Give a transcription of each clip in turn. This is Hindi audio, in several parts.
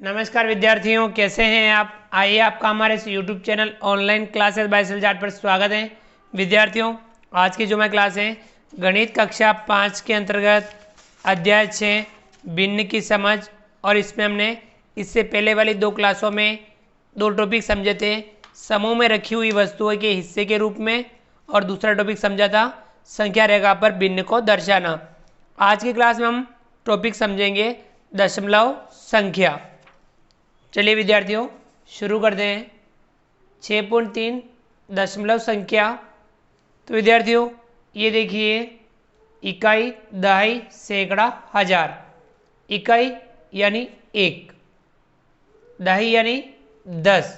नमस्कार विद्यार्थियों, कैसे हैं आप। आइए आपका हमारे इस YouTube channel online classes by सलजाट पर स्वागत है। विद्यार्थियों, आज की जो मैं क्लास है गणित कक्षा 5 के अंतर्गत अध्याय 6 भिन्न की समझ, और इसमें हमने इससे पहले वाली दो क्लासों में दो टॉपिक समझे थे। समूह में रखी हुई वस्तुओं के हिस्से के रूप में, और दूसरा टॉपिक समझा था संख्या रेखा पर भिन्न को दर्शाना। आज की क्लास में हम टॉपिक समझेंगे दशमलव संख्या। चलिए विद्यार्थियों शुरू करते हैं। 6.3 दशमलव संख्या। तो विद्यार्थियों ये देखिए, इकाई, दहाई, सैकड़ा, हजार। इकाई यानी 1, दहाई यानी 10,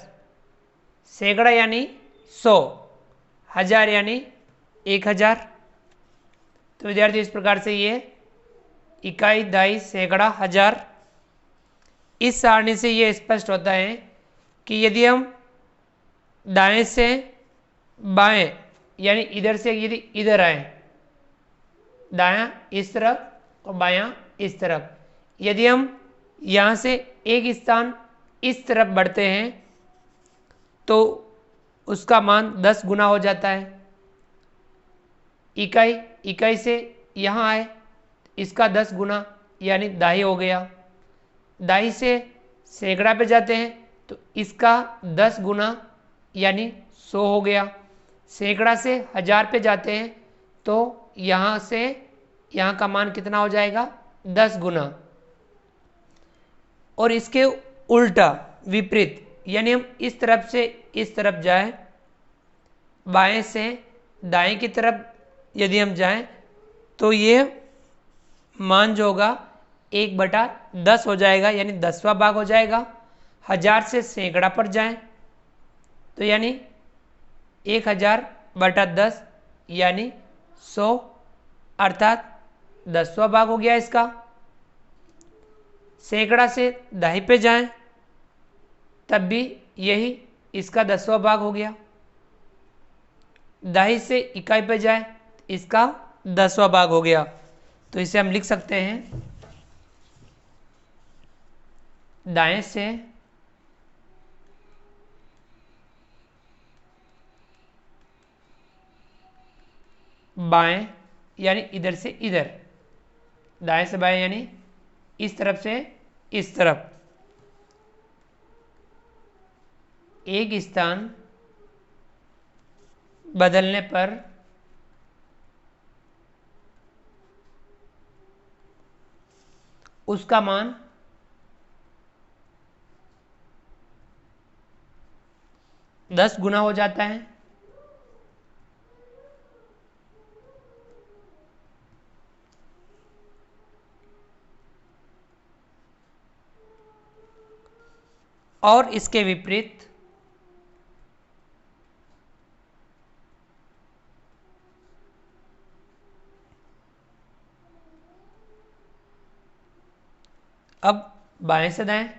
सैकड़ा यानी 100, हजार यानी 1000। तो विद्यार्थी इस प्रकार से ये इकाई, दहाई, सैकड़ा, हजार। इस सारणी से ये स्पष्ट होता है कि यदि हम दाएं से बाएं यानी इधर से यदि इधर आए, दायां इस तरफ और बायां इस तरफ, यदि हम यहाँ से एक स्थान इस तरफ बढ़ते हैं तो उसका मान 10 गुना हो जाता है। इकाई से यहाँ आए, इसका 10 गुना यानी दहाई हो गया। दहाई से सैकड़ा पे जाते हैं तो इसका 10 गुना यानी 100 हो गया। सैकड़ा से हजार पे जाते हैं तो यहाँ से यहाँ का मान कितना हो जाएगा, 10 गुना। और इसके उल्टा विपरीत, यानी हम इस तरफ से इस तरफ जाएं, बाएं से दाएं की तरफ यदि हम जाएं तो ये मान जो होगा 1/10 हो जाएगा, यानी 10वां भाग हो जाएगा। हजार से सैकड़ा पर जाएं तो यानी 1000/10 यानी 100, अर्थात 10वां भाग हो गया इसका। सैकड़ा से दहाई पे जाएं तब भी यही इसका 10वां भाग हो गया। दहाई से इकाई पे जाएं इसका 10वां भाग हो गया। तो इसे हम लिख सकते हैं, दाएं से बाएं यानी इधर से इधर, दाएं से बाएं यानी इस तरफ से इस तरफ, एक स्थान बदलने पर उसका मान 10 गुना हो जाता है। और इसके विपरीत अब बाएं से दाएं,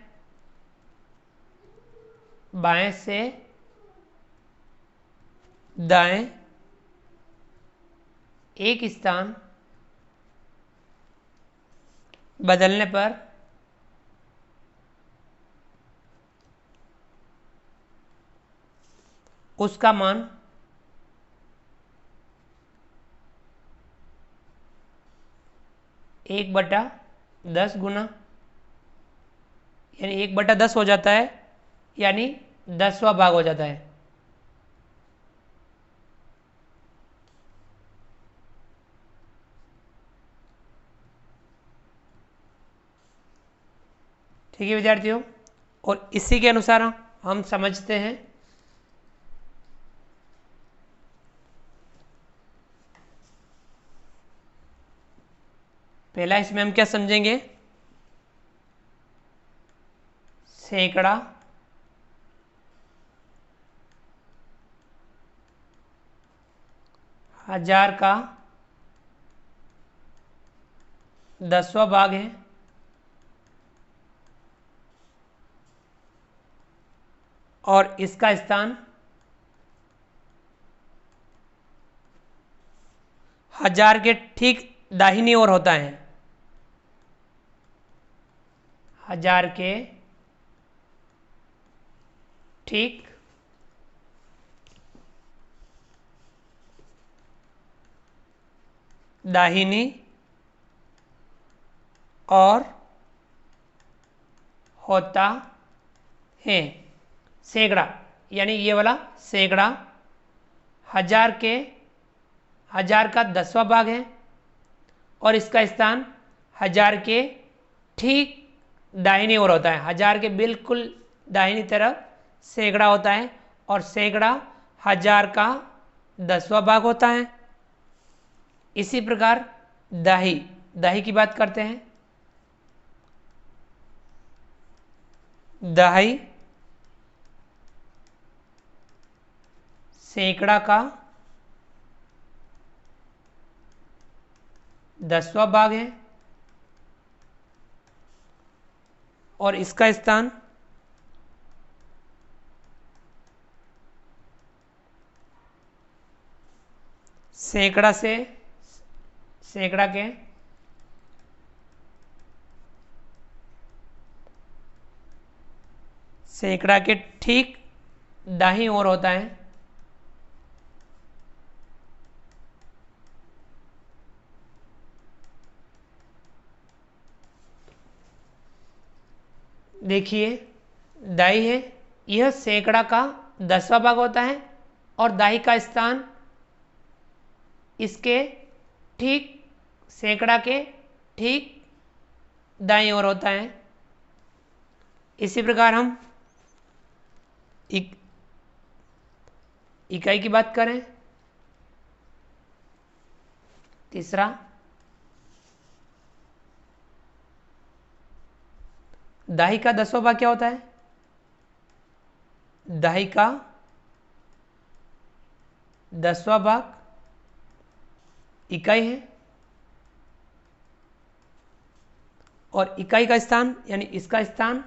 बाएं से दाएं एक स्थान बदलने पर उसका मान 1/10 गुना यानी 1/10 हो जाता है, यानी 10वां भाग हो जाता है। ठीक है विद्यार्थियों, और इसी के अनुसार हम समझते हैं पहला। इसमें हम क्या समझेंगे, सैकड़ा, हजार का 10वां भाग है, और इसका स्थान हजार के ठीक दाहिनी ओर होता है। हजार के ठीक दाहिनी ओर होता है। सैकड़ा यानी ये वाला सैकड़ा 1000 का 10वां भाग है और इसका स्थान 1000 के ठीक दाहिनी ओर होता है। 1000 के बिल्कुल दाहिनी तरफ सैकड़ा होता है और सैकड़ा 1000 का 10वां भाग होता है। इसी प्रकार दही की बात करते हैं। दहाई सैकड़ा का 10वां भाग है और इसका स्थान सैकड़ा के ठीक दाहिनी ओर होता है। देखिए दाई है, यह सैकड़ा का 10वां भाग होता है और दाई का स्थान इसके ठीक सैकड़ा के ठीक दाईं ओर होता है। इसी प्रकार हम इकाई की बात करें। तीसरा दाही का 10वां भाग क्या होता है? दाही का 10वां भाग इकाई है और इकाई का स्थान यानी इसका स्थान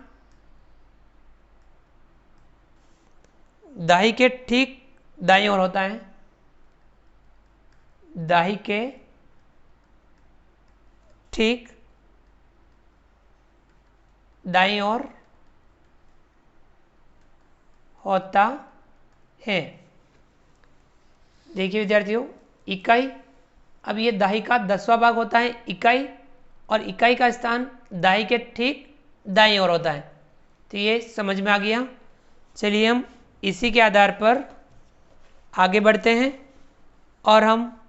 दाही के ठीक दाईं ओर होता है। दाही के ठीक दाईं ओर होता है। देखिए विद्यार्थियों, इकाई, अब ये दाही का 10वां भाग होता है इकाई और इकाई का स्थान दाही के ठीक दाईं ओर होता है। तो ये समझ में आ गया। चलिए हम इसी के आधार पर आगे बढ़ते हैं और हम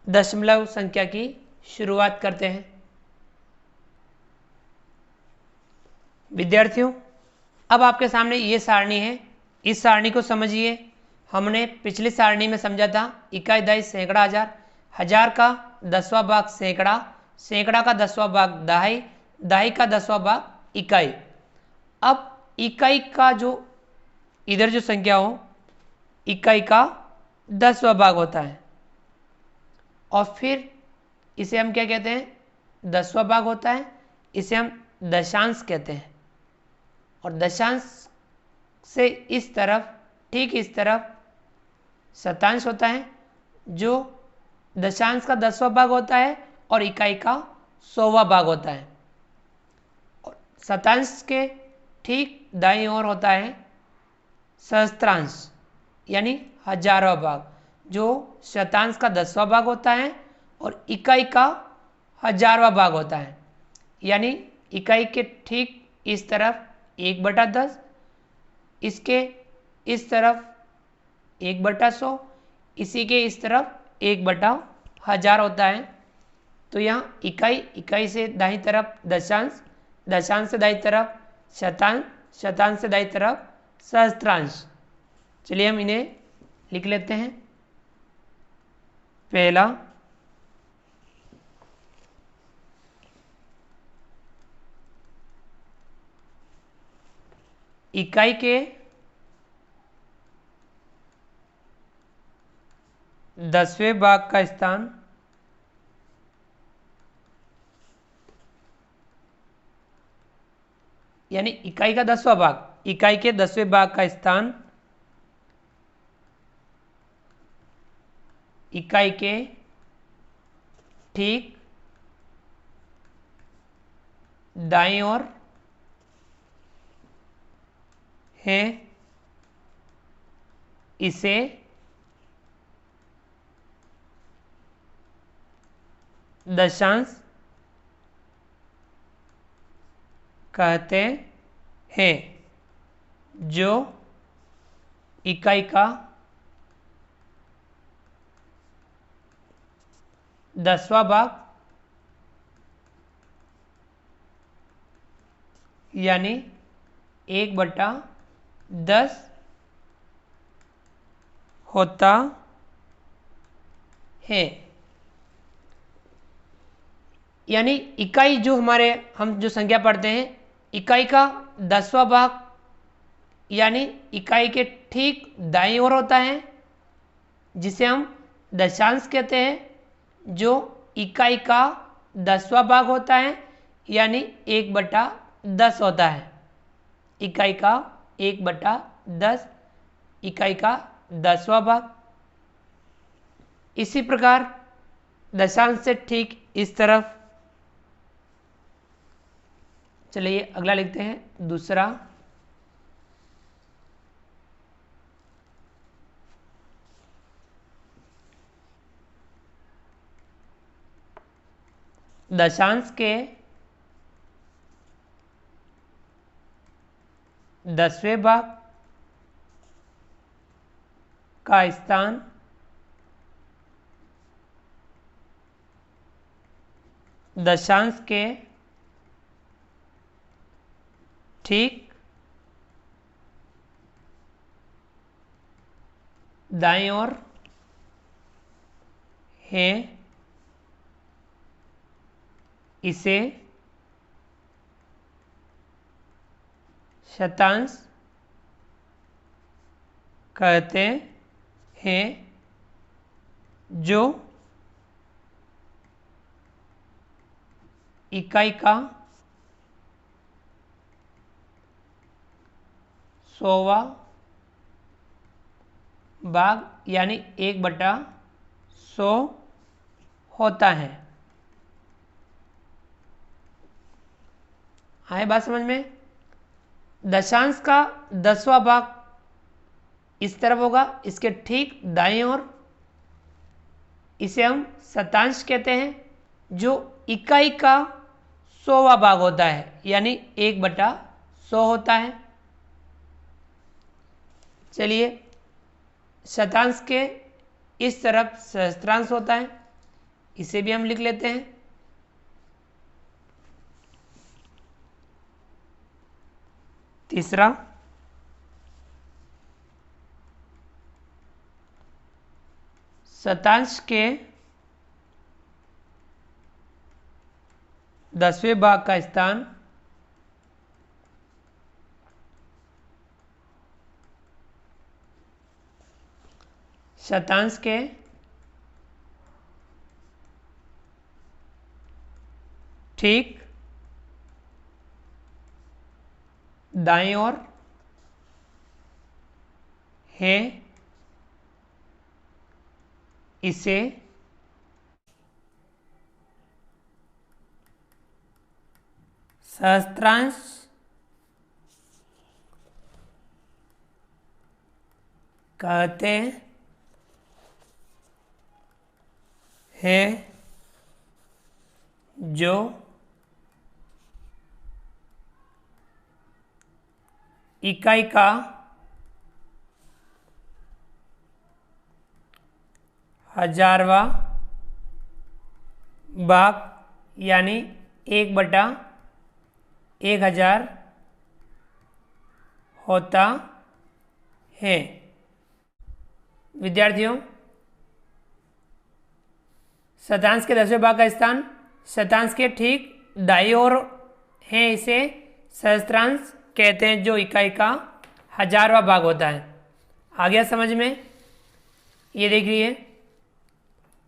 दशमलव संख्या की शुरुआत करते हैं। विद्यार्थियों, अब आपके सामने ये सारणी है, इस सारणी को समझिए। हमने पिछली सारणी में समझा था इकाई, दाई, सैकड़ा, 1000 का 10वां भाग सैकड़ा, सैकड़ा का 10वां भाग दाई, दाई का 10वां भाग इकाई। अब इकाई का जो इधर जो संख्या हो, इकाई का 10वां भाग होता है और फिर इसे हम क्या कहते हैं? 10वां भाग होता है, इसे हम दशांश कहते हैं। और दशांश से इस तरफ, ठीक इस तरफ शतांश होता है जो दशांश का 10वां भाग होता है और इकाई का 100वां भाग होता है। और शतांश के ठीक दाईं ओर होता है सहस्त्रांश यानी 1000वां भाग, जो शतांश का 10वां भाग होता है और इकाई का 1000वां भाग होता है। यानी इकाई के ठीक इस तरफ 1/10, इसके इस तरफ 1/100, इसी के इस तरफ 1/1000 होता है। तो यहाँ इकाई से दाईं तरफ दशांश, दशांश से दाईं तरफ शतांश, शतांश से दाईं तरफ सहस्त्रांश। चलिए हम इन्हें लिख लेते हैं। पहला इकाई के 10वें भाग का स्थान यानी इकाई का 10वां भाग, इकाई के 10वें भाग का स्थान इकाई के ठीक दाईं ओर है इसे दशांश कहते हैं, जो इकाई का 10वां भाग यानी 1/10 होता है। यानी इकाई जो हम जो संख्या पढ़ते हैं, इकाई का 10वां भाग यानी इकाई के ठीक दाईं ओर होता है, जिसे हम दशांश कहते हैं, जो इकाई का 10वां भाग होता है यानी 1/10 होता है। इकाई का 1/10, इकाई का 10वां भाग। इसी प्रकार दशांश से ठीक इस तरफ, चलिए अगला लिखते हैं दूसरा। दशांश के 10वें भाग का स्थान दशांश के ठीक दाईं ओर है, इसे शतांश कहते हैं, जो इकाई का 100वां भाग यानी 1/100 होता है। आए बात समझ में? दशांश का 10वां भाग इस तरफ होगा, इसके ठीक दाईं ओर, इसे हम शतांश कहते हैं, जो इकाई का 100वां भाग होता है यानी 1/100 होता है। चलिए, शतांश के इस तरफ सहस्त्रांश होता है, इसे भी हम लिख लेते हैं। तीसरा, शतांश के 10वें भाग का स्थान शतांश के ठीक दाईं ओर है, इसे सहस्त्रांश कहते हैं, जो इकाई का 1000वां भाग यानी 1/1000 होता है। विद्यार्थियों, शतांश के 10वें भाग का स्थान शतांश के ठीक दाईं ओर है, इसे सहस्त्रांश कहते हैं, जो इकाई का 1000वां भाग होता है। आ गया समझ में? ये देखिए,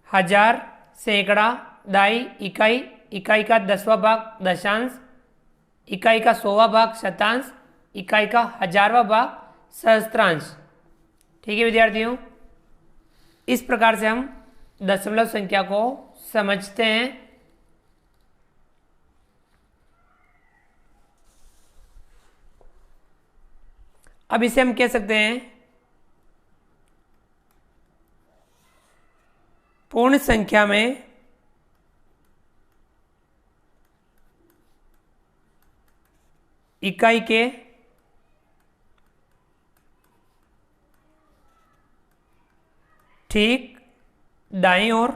1000 सैकड़ा, दाई इकाई, इकाई का 10वां भाग दशांश, इकाई का 100वां भाग शतांश, इकाई का 1000वां भाग सहस्त्रांश। ठीक है विद्यार्थियों, इस प्रकार से हम दशमलव संख्या को समझते हैं। अब इसे हम कह सकते हैं पूर्ण संख्या में इकाई के ठीक दाईं ओर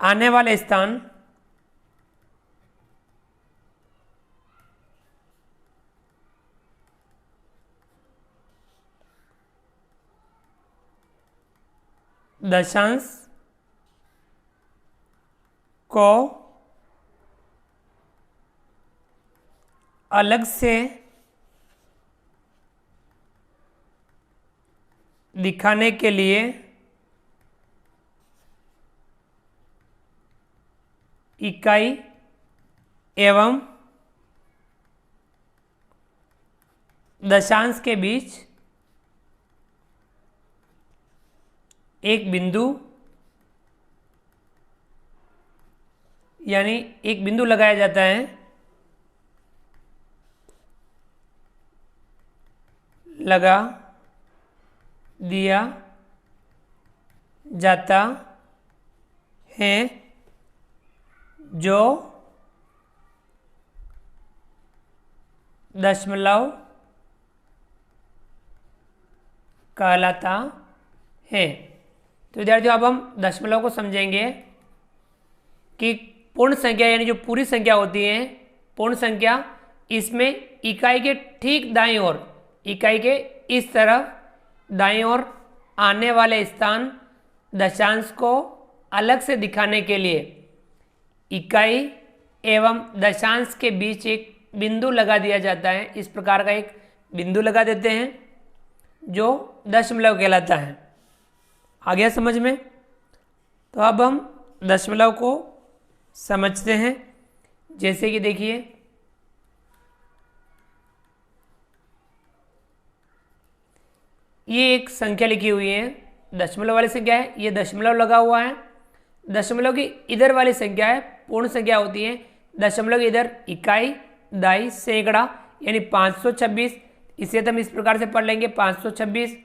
आने वाले स्थान दशांश को अलग से दिखाने के लिए इकाई एवं दशांश के बीच एक बिंदु यानी एक बिंदु लगाया जाता है, लगा दिया जाता है, जो दशमलव कहलाता है। तो विद्यार्थियों अब हम दशमलव को समझेंगे कि पूर्ण संख्या यानी जो पूरी संख्या होती है, पूर्ण संख्या, इसमें इकाई के ठीक दाईं ओर, इकाई के इस तरफ दाईं ओर आने वाले स्थान दशांश को अलग से दिखाने के लिए इकाई एवं दशांश के बीच एक बिंदु लगा दिया जाता है। इस प्रकार का एक बिंदु लगा देते हैं जो दशमलव कहलाता है। आ गया समझ में? तो अब हम दशमलव को समझते हैं। जैसे कि देखिए, ये एक संख्या लिखी हुई है, दशमलव वाली संख्या है, ये दशमलव लगा हुआ है। दशमलव की इधर वाली संख्या है, पूर्ण संख्या होती है। दशमलव की इधर इकाई, दाई, सैकड़ा यानी 526। इसे तो हम इस प्रकार से पढ़ लेंगे 526।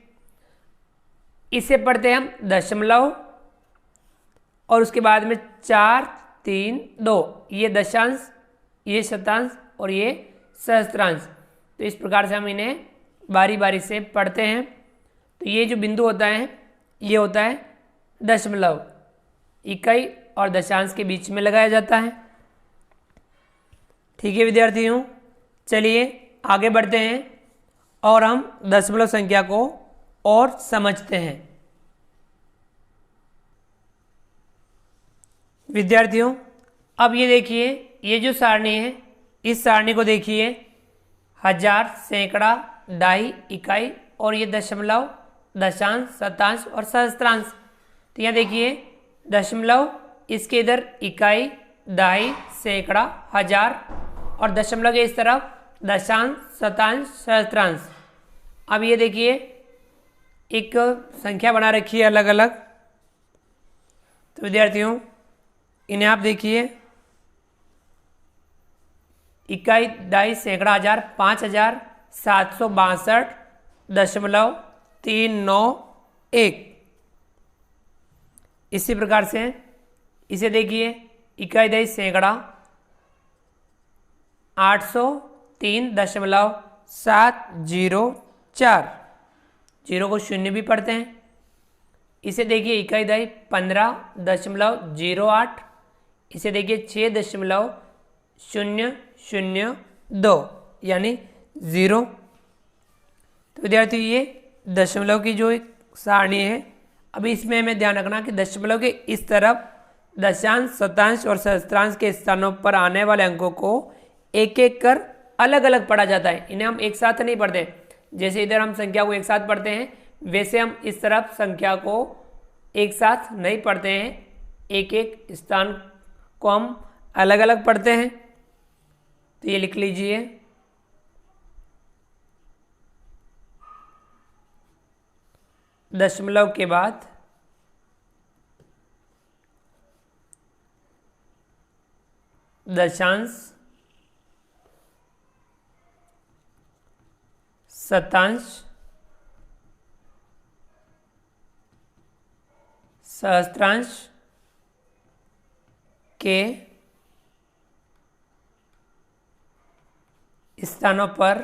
इसे पढ़ते हैं हम दशमलव और उसके बाद में 4, 3, 2, ये दशांश, ये शतांश और ये सहस्त्रांश। तो इस प्रकार से हम इन्हें बारी बारी से पढ़ते हैं। तो ये जो बिंदु होता है ये होता है दशमलव, इकाई और दशांश के बीच में लगाया जाता है। ठीक है विद्यार्थियों, चलिए आगे बढ़ते हैं और हम दशमलव संख्या को और समझते हैं। विद्यार्थियों अब ये देखिए, ये जो सारणी है, इस सारणी को देखिए, हजार, सैकड़ा, दाई, इकाई और ये दशमलव, दशांश, शतांश और सहस्त्रांश। तो यहाँ देखिए दशमलव, इसके इधर इकाई, दाई, सैकड़ा, हजार और दशमलव के इस तरफ दशांश, शतांश, सहस्त्रांश। अब ये देखिए एक संख्या बना रखी है अलग अलग। तो विद्यार्थियों इन्हें आप देखिए, इकाई, दाई, सैकड़ा, हजार, 5762.391। इसी प्रकार से इसे देखिए, इकाई, दाई, सैकड़ा 803.704, जीरो को शून्य भी पढ़ते हैं। इसे देखिए इकाई, दाई 15.08, इसे देखिए 6.002 यानी 0। तो विद्यार्थी ये दशमलव की जो एक सारणी है। अभी इसमें हमें ध्यान रखना कि दशमलव के इस तरफ दशांश, शतांश और सहस्त्रांश के स्थानों पर आने वाले अंकों को एक एक कर अलग अलग पढ़ा जाता है। इन्हें हम एक साथ नहीं पढ़ते। जैसे इधर हम संख्या को एक साथ पढ़ते हैं, वैसे हम इस तरफ संख्या को एक साथ नहीं पढ़ते हैं, एक एक स्थान को हम अलग अलग पढ़ते हैं। तो ये लिख लीजिए, दशमलव के बाद दशांश, शतांश, सहस्त्रांश के स्थानों पर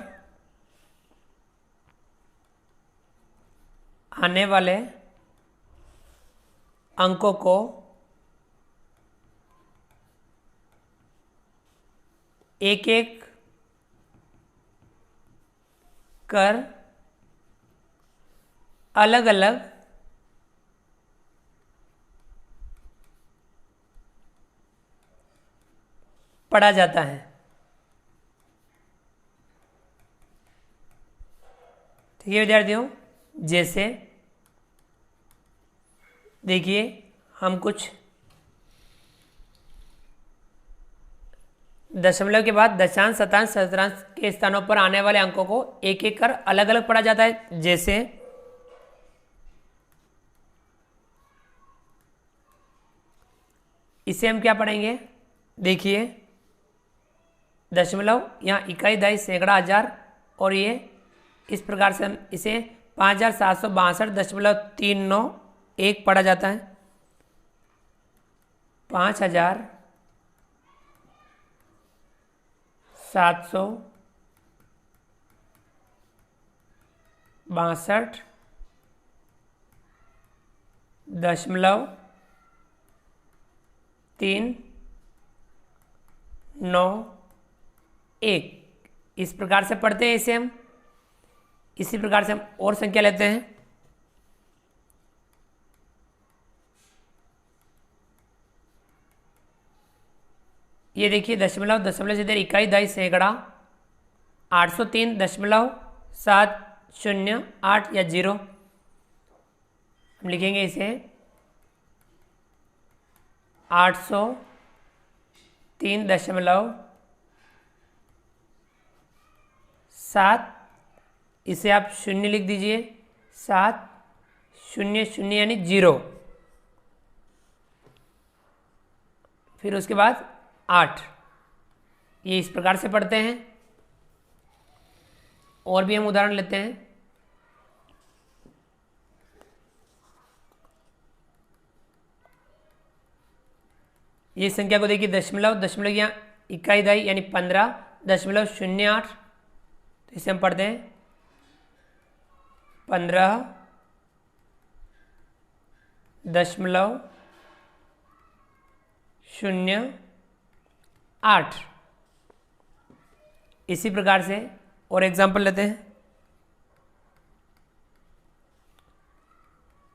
आने वाले अंकों को एक एक कर अलग अलग पढ़ा जाता है। ठीक है विद्यार्थियों, जैसे देखिए हम कुछ दशमलव के बाद दशांश, शतांश, सहस्त्रांश के स्थानों पर आने वाले अंकों को एक एक कर अलग अलग पढ़ा जाता है। जैसे इसे हम क्या पढ़ेंगे, देखिए दशमलव, यहाँ इकाई, दहाई, सैकड़ा, हजार, और ये इस प्रकार से हम इसे 5762.391 पढ़ा जाता है। 5762.391 इस प्रकार से पढ़ते हैं इसे हम। इसी प्रकार से हम और संख्या लेते हैं। ये देखिए दशमलव, दशमलव से इधर इकाई, दहाई, सैकड़ा, 803.708 या 0 हम लिखेंगे इसे 803.7, इसे आप शून्य लिख दीजिए, 700 यानी 0, फिर उसके बाद 8। ये इस प्रकार से पढ़ते हैं। और भी हम उदाहरण लेते हैं। ये संख्या को देखिए दशमलव, दशमलव यहाँ इकाई, दहाई यानी 15.08, तो इसे हम पढ़ते हैं 15.08। इसी प्रकार से और एग्जाम्पल लेते हैं।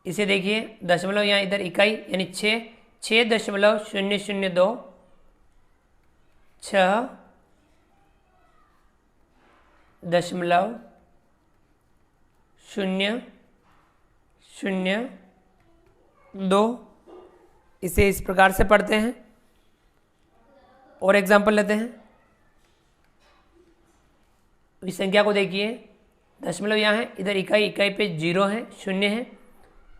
इसे देखिए दशमलव, यहाँ इधर इकाई यानी 6.002, 6.002, इसे इस प्रकार से पढ़ते हैं। और एग्जाम्पल लेते हैं। इस संख्या को देखिए दशमलव यहाँ है, इधर इकाई, इकाई पे 0 है, 0 है,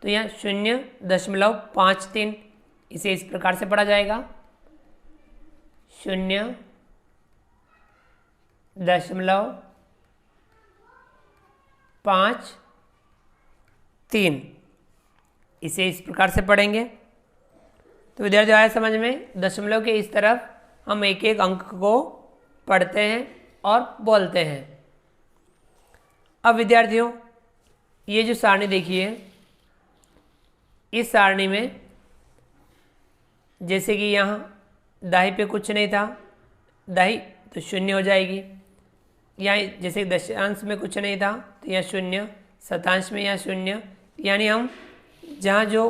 तो यहाँ 0.53, इसे इस प्रकार से पढ़ा जाएगा 0.53, इसे इस प्रकार से पढ़ेंगे। तो विद्यार्थियों आया समझ में, दशमलव के इस तरफ हम एक एक अंक को पढ़ते हैं और बोलते हैं। अब विद्यार्थियों ये जो सारणी देखिए, इस सारणी में जैसे कि यहाँ दाई पे कुछ नहीं था, दाई तो 0 हो जाएगी। यहाँ जैसे दशांश में कुछ नहीं था तो यहाँ 0, शतांश में यहाँ 0, यानी हम जहाँ जो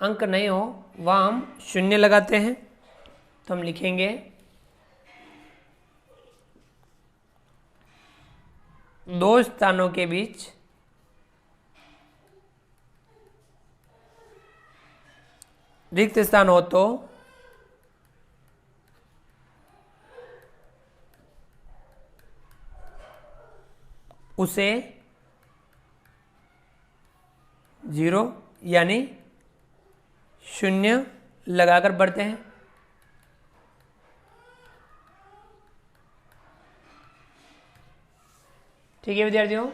अंक नहीं हो वहाँ हम 0 लगाते हैं। तो हम लिखेंगे दो स्थानों के बीच रिक्त स्थान हो तो उसे 0 यानी 0 लगाकर बढ़ते हैं। ठीक है विद्यार्थियों,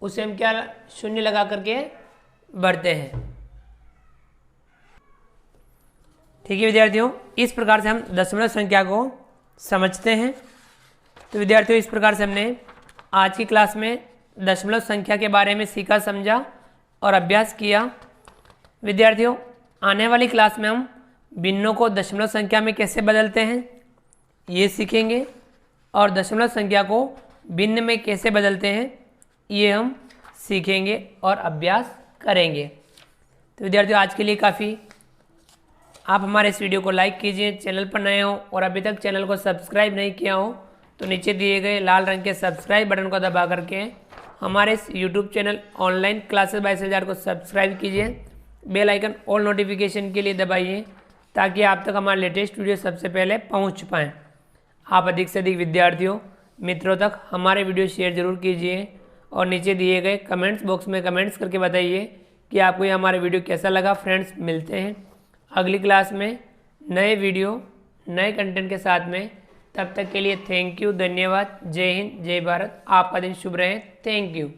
उसे हम क्या शून्य लगा करके भरते हैं। ठीक है विद्यार्थियों, इस प्रकार से हम दशमलव संख्या को समझते हैं। तो विद्यार्थियों, इस प्रकार से हमने आज की क्लास में दशमलव संख्या के बारे में सीखा, समझा और अभ्यास किया। विद्यार्थियों, आने वाली क्लास में हम भिन्नों को दशमलव संख्या में कैसे बदलते हैं ये सीखेंगे, और दशमलव संख्या को भिन्न में कैसे बदलते हैं ये हम सीखेंगे और अभ्यास करेंगे। तो विद्यार्थियों, आज के लिए काफ़ी। आप हमारे इस वीडियो को लाइक कीजिए, चैनल पर नए हो और अभी तक चैनल को सब्सक्राइब नहीं किया हो तो नीचे दिए गए लाल रंग के सब्सक्राइब बटन को दबा करके हमारे इस YouTube channel online classes bye SLJ को सब्सक्राइब कीजिए। बेल आइकन ऑल नोटिफिकेशन के लिए दबाइए ताकि आप तक हमारे लेटेस्ट वीडियो सबसे पहले पहुंच पाएँ। आप अधिक से अधिक विद्यार्थियों मित्रों तक हमारे वीडियो शेयर जरूर कीजिए और नीचे दिए गए कमेंट्स बॉक्स में कमेंट्स करके बताइए कि आपको ये हमारा वीडियो कैसा लगा। फ्रेंड्स, मिलते हैं अगली क्लास में नए वीडियो नए कंटेंट के साथ में। तब तक के लिए थैंक यू, धन्यवाद, जय हिंद, जय भारत। आपका दिन शुभ रहे। Thank you.